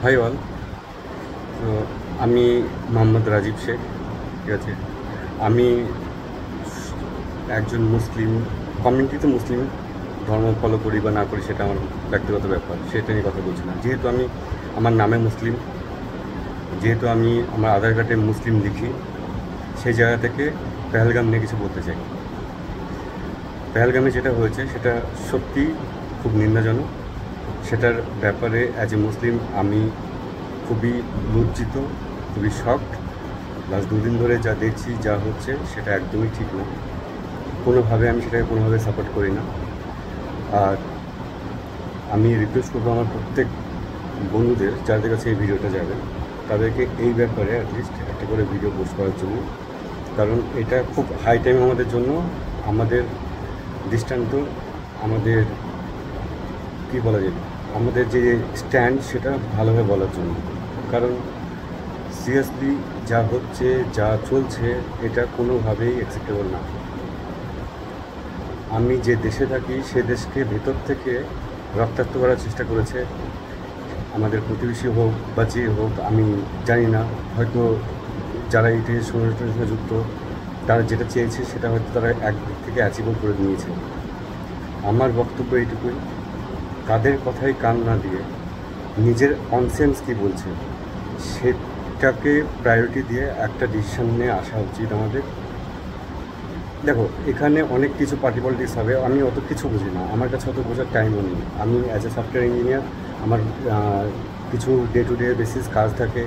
High all. তো আমি মোহাম্মদ রাজীব শেখ, ঠিক আছে। আমি একজন মুসলিম, কমিউনিটিতে মুসলিম ধর্ম ফলো করি বা না করি সেটা আমার ব্যক্তিগত ব্যাপার, সেটা নিয়ে কথা বলছি না। যেহেতু আমি আমার নামে মুসলিম, যেহেতু আমি আমার আধার কার্ডে মুসলিম লিখি, সেই জায়গা থেকে পেহেলগাম নিয়ে কিছু বলতে চাই। পেহেলগামে যেটা হয়েছে সেটা সত্যি খুব নিন্দাজনক। সেটার ব্যাপারে অ্যাজ এ মুসলিম আমি খুবই লজ্জিত, খুবই শকড। লাস্ট দুদিন ধরে যা দেখছি, যা হচ্ছে, সেটা একদমই ঠিক না। কোনোভাবে আমি সেটাকে কোনোভাবে সাপোর্ট করি না। আর আমি রিকোয়েস্ট করবো আমার প্রত্যেক বন্ধুদের, যাদের কাছে এই ভিডিওটা যাবে, তাদেরকে এই ব্যাপারে অ্যাটলিস্ট একটা করে ভিডিও পোস্ট করার জন্য। কারণ এটা খুব হাই টাইম আমাদের জন্য, আমাদের দৃষ্টান্ত, আমাদের কী বলা যায়, আমাদের যে স্ট্যান্ড সেটা ভালোভাবে বলার জন্য। কারণ সিরিয়াসলি যা হচ্ছে, যা চলছে, এটা কোনোভাবেই অ্যাকসেপ্টেবল না। আমি যে দেশে থাকি সে দেশকে ভেতর থেকে রক্তাক্ত করার চেষ্টা করেছে আমাদের প্রতিবেশী হোক বা যে হোক, আমি জানি না। হয়তো যারা এই দেশের সঙ্গে যুক্ত, তারা যেটা চেয়েছে সেটা হয়তো তারা একদিক থেকে অ্যাচিভও করে নিয়েছে। আমার বক্তব্য এইটুকুই, তাদের কথায় কান না দিয়ে নিজের কনসেন্স কী বলছে সেটাকে প্রায়োরিটি দিয়ে একটা ডিসিশন নিয়ে আসা উচিত আমাদের। দেখো, এখানে অনেক কিছু পার্টি পলিটিক্স হবে, আমি অত কিছু বুঝি না, আমার কাছে অত বোঝার টাইমও নেই। আমি অ্যাজ এ সফটওয়্যার ইঞ্জিনিয়ার, আমার কিছু ডে টু ডে বেসিস কাজ থাকে,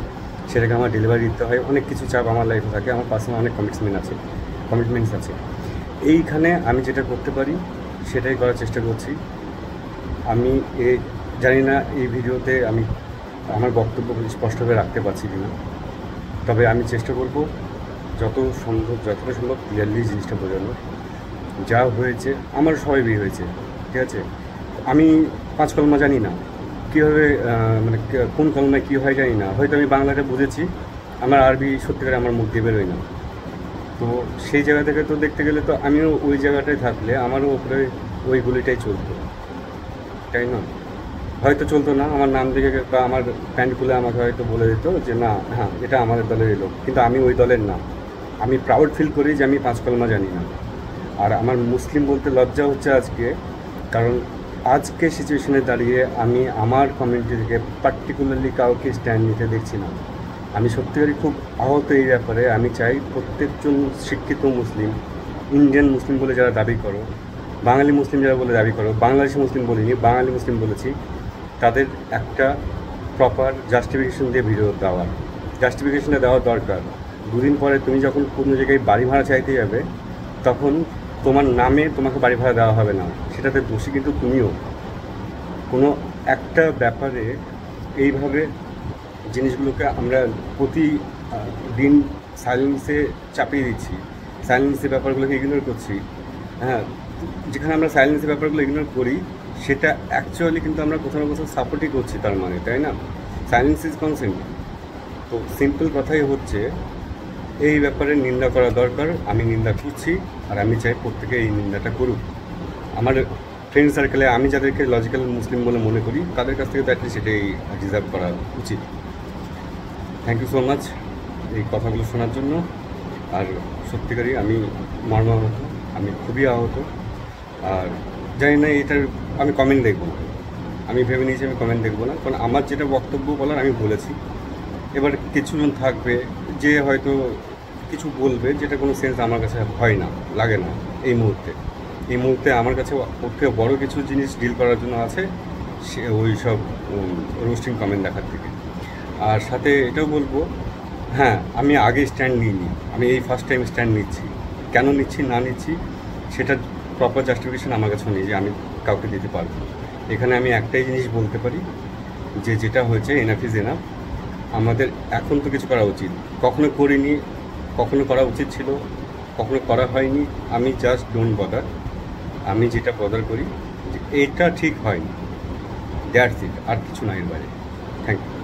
সেটাকে আমার ডেলিভারি দিতে হয়, অনেক কিছু চাপ আমার লাইফে থাকে, আমার পার্সোনাল অনেক কমিটমেন্টস আছে। এইখানে আমি যেটা করতে পারি সেটাই করার চেষ্টা করছি। আমি জানি না এই ভিডিওতে আমি আমার বক্তব্য স্পষ্টভাবে রাখতে পারছি কি না, তবে আমি চেষ্টা করব যতটা সম্ভব ক্লিয়ারলি জিনিসটা বোঝানোর। যা হয়েছে, আমার সবাই বিয়ে হয়েছে, ঠিক আছে। আমি 5 কলমা জানি না, কীভাবে মানে কোন কলমায় কী হয় জানি না। হয়তো আমি বাংলাটা বুঝেছি, আমার আরবি সত্যিকারে আমার মুখ দিয়ে বেরোয় না। তো সেই জায়গা থেকে তো দেখতে গেলে তো আমিও ওই জায়গাটায় থাকলে আমারও ওপরে ওই গুলিটাই চলতো, তাই না? হয়তো চলতো না, আমার নাম দেখে বা আমার প্যান্ট খুলে আমাকে হয়তো বলে দিত যে না, হ্যাঁ, এটা আমাদের দলের লোক, কিন্তু আমি ওই দলের না। আমি প্রাউড ফিল করি যে আমি 5 কলমা জানি না। আর আমার মুসলিম বলতে লজ্জা হচ্ছে আজকে, কারণ আজকে সিচুয়েশনে দাঁড়িয়ে আমি আমার কমিউনিটি থেকে পার্টিকুলারলি কাউকে স্ট্যান্ড নিতে দেখছি না। আমি সত্যিকারই খুব আহত এই ব্যাপারে। আমি চাই প্রত্যেকজন শিক্ষিত মুসলিম, ইন্ডিয়ান মুসলিম বলে যারা দাবি করো, বাঙালি মুসলিম যারা বলে দাবি করো, বাংলাদেশি মুসলিম বলিনি, বাঙালি মুসলিম বলেছি, তাদের একটা প্রপার জাস্টিফিকেশন দিয়ে ভিডিও দেওয়ার, জাস্টিফিকেশনটা দেওয়া দরকার। দুদিন পরে তুমি যখন কোনো জায়গায় বাড়ি ভাড়া চাইতে যাবে, তখন তোমার নামে তোমাকে বাড়ি ভাড়া দেওয়া হবে না, সেটাতে দোষী কিন্তু তুমিও। কোনো একটা ব্যাপারে এইভাবে জিনিসগুলোকে আমরা প্রতিদিন সাইলেন্সে চাপিয়ে দিচ্ছি, সাইলেন্সের ব্যাপারগুলোকে ইগনোর করছি। হ্যাঁ, যেখানে আমরা সাইলেন্সের ব্যাপারগুলো ইগনোর করি, সেটা অ্যাকচুয়ালি কিন্তু আমরা কোথাও না কোথাও সাপোর্টই করছি তার মানে, তাই না? Silence is consent. তো সিম্পল কথাই হচ্ছে, এই ব্যাপারে নিন্দা করা দরকার। আমি নিন্দা করছি, আর আমি চাই প্রত্যেকে এই নিন্দাটা করুক। আমার ফ্রেন্ড সার্কেলে আমি যাদেরকে লজিক্যাল মুসলিম বলে মনে করি, তাদের কাছ থেকে তো অ্যাটলিস্ট সেটাই ডিজার্ভ করা উচিত। থ্যাংক ইউ সো মাচ এই কথাগুলো শোনার জন্য। আর সত্যিকারই আমি মর্মাহত, আমি খুবই আহত। আর জানি না এটার আমি কমেন্ট দেখব না, আমি ভেবে নিয়েছি আমি কমেন্ট দেখব না, কারণ আমার যেটা বক্তব্য বলার আমি বলেছি। এবার কিছুজন থাকবে যে হয়তো কিছু বলবে, যেটা কোনো সেন্স আমার কাছে হয় না, লাগে না এই মুহূর্তে আমার কাছে ওর থেকে বড়ো কিছু জিনিস ডিল করার জন্য আছে, সে ওই সব রোস্টিং কমেন্ট দেখার থেকে। আর সাথে এটাও বলবো, হ্যাঁ, আমি আগে স্ট্যান্ড নিইনি, আমি এই ফার্স্ট টাইম স্ট্যান্ড নিচ্ছি। কেন নিচ্ছি না নিচ্ছি সেটার প্রপার জাস্টিফিকেশন আমার কাছে নেই যে আমি কাউকে দিতে পারবো। এখানে আমি একটাই জিনিস বলতে পারি যে যেটা হয়েছে এনাফ ইজ এনাফ। আমাদের এখন তো কিছু করা উচিত, কখনো করিনি, কখনো করা উচিত ছিল, কখনো করা হয়নি। আমি জাস্ট ডোন্ট বদার। আমি যেটা বদার করি যে এটা ঠিক হয়নি, দ্যাটস ইট, আর কিছু না এর বাইরে। Thank you.